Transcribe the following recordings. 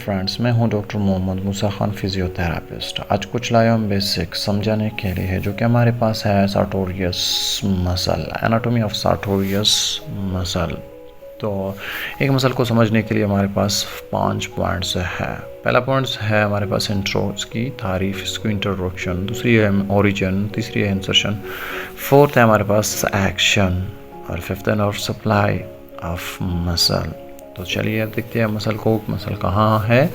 Friends, मैं हूं doctor Mohammad मूसा Khan, physiotherapist. आज कुछ लाया हम बेसिक समझाने के लिए है जो कि हमारे पास है sartorius muscle, anatomy of sartorius muscle. तो एक मसल को समझने के लिए हमारे पास 5 पॉइंट्स है। पहला पॉइंट्स है हमारे पास इंट्रो, इसकी तारीफ, इसकी इंट्रोडक्शन। दूसरी है ओरिजिन, तीसरी है इंसर्शन, फोर्थ है हमारे पास एक्शन और फिफ्थ है नर्व सप्लाई ऑफ मसल। तो चलिए देखते हैं मसल को। मसल कहाँ है?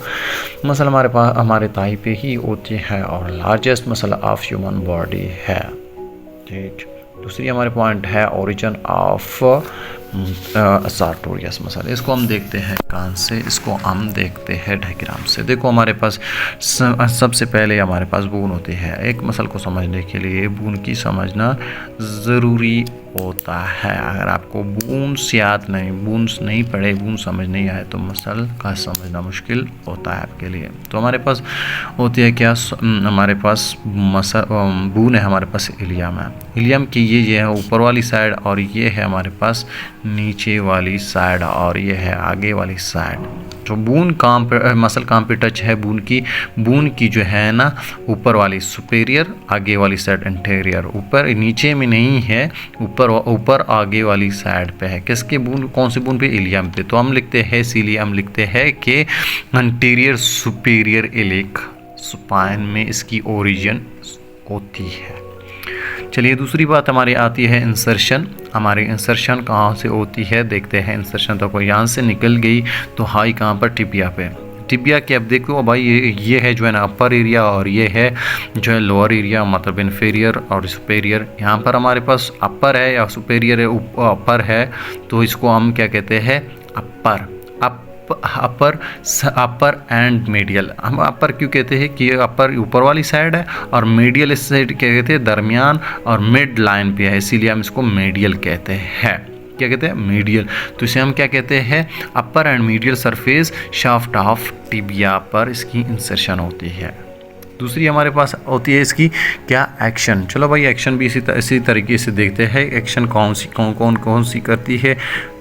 मसल हमारे पास हमारे थाई पे ही होती है और largest muscle of human body है। ठीक, दूसरी हमारे पॉइंट है ओरिजिन ऑफ सार्टोरियस मसल। इसको हम देखते हैं कान से, इसको हम देखते हैं डायग्राम से। देखो हमारे पास सबसे पहले हमारे पास बून होती है। एक मसल को समझने के लिए बून की समझना ज़रूरी होता है। अगर आपको बून्स याद नहीं, बून्स नहीं पढ़े, बून समझ नहीं आए तो मसल का समझना मुश्किल होता है आपके लिए। तो हमारे पास होती है क्या? हमारे पास मसल बून है, हमारे पास इलियम है। इलियम की ये है ऊपर वाली साइड और ये है हमारे पास नीचे वाली साइड और ये है आगे वाली साइड। तो बून कहाँ पे, मसल कहाँ पे टच है? बून की जो है ना ऊपर वाली सुपेरियर, आगे वाली साइड इंटीरियर। ऊपर नीचे में नहीं है, ऊपर आगे वाली साइड पे है। किसके बून? कौन से बून पे? इलियम पे। तो हम लिखते हैं इसीलिए हम लिखते हैं कि इंटीरियर सुपेरियर इलिक स्पाइन में इसकी ओरिजिन होती है। चलिए दूसरी बात हमारी आती है इंसर्शन। हमारी इंसर्शन कहाँ से होती है देखते हैं। इंसर्शन तो कोई यहाँ से निकल गई तो हाई कहाँ पर? टिबिया पे। टिबिया के अब देखो भाई, ये है जो है ना अपर एरिया और ये है जो है लोअर एरिया, मतलब इन्फीरियर और सुपेरियर। यहाँ पर हमारे पास अपर है या सुपेरियर है, अपर है तो इसको हम क्या कहते हैं? अपर। अपर एंड मीडियल। हम अपर क्यों कहते हैं कि अपर ऊपर वाली साइड है और मीडियल इस साइड क्या कहते हैं? दरमियान और मिड लाइन पे है, इसीलिए हम इसको मीडियल कहते हैं। क्या कहते हैं? मीडियल। तो इसे हम क्या कहते हैं? Upper and medial surface shaft of tibia पर इसकी इंसर्शन होती है। दूसरी हमारे पास होती है इसकी क्या? एक्शन। चलो भाई एक्शन भी इसी तरीके से देखते हैं। एक्शन कौन सी करती है?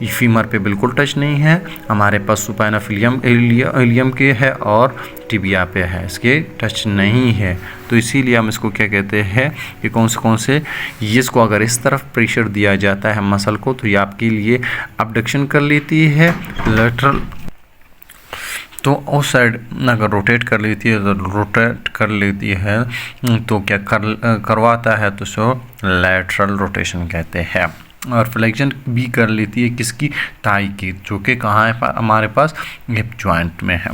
फीमर पे बिल्कुल टच नहीं है, हमारे पास सुपाइना इलियम के है और टिबिया पे है, इसके टच नहीं है। तो इसीलिए हम इसको क्या कहते हैं? ये कौन से ये इसको अगर इस तरफ प्रेशर दिया जाता है मसल को तो ये आपके लिए अबडक्शन कर लेती है, लेटरल। तो उस साइड अगर रोटेट कर लेती है तो क्या करवाता है? तो सो लैटरल रोटेशन कहते हैं। और फ्लेक्शन भी कर लेती है किसकी? टाई की, जो कि कहाँ है? हमारे पास हिप जॉइंट में है।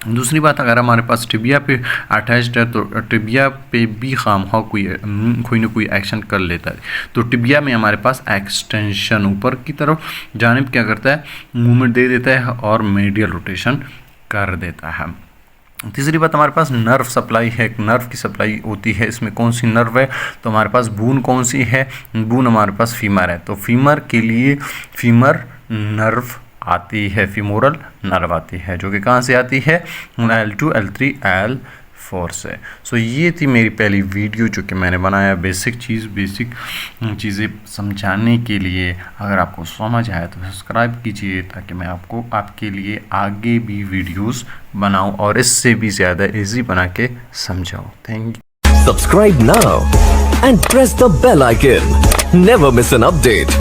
दूसरी बात, अगर हमारे पास टिबिया पे अटैच्ड है तो टिबिया पे भी खामखा कोई ना कोई एक्शन कर लेता है। तो टिबिया में हमारे पास एक्सटेंशन ऊपर की तरफ जानिब क्या करता है? मूवमेंट दे देता है और मीडियल रोटेशन कर देता है। तीसरी बात, हमारे पास नर्व सप्लाई है। एक नर्व की सप्लाई होती है। इसमें कौन सी नर्व है? तो हमारे पास बून कौन सी है? बून हमारे पास फीमर है। तो फीमर के लिए फीमर नर्व आती है, फीमोरल नर्व आती है, जो कि कहाँ से आती है? L2, L3, L4 से। सो ये थी मेरी पहली वीडियो जो कि मैंने बनाया बेसिक चीज़ें समझाने के लिए। अगर आपको समझ आया तो सब्सक्राइब कीजिए ताकि मैं आपको आपके लिए आगे भी वीडियोस बनाऊं और इससे भी ज़्यादा इजी बना के समझाऊं। Thank you. Subscribe now and press the bell icon. Never miss an update.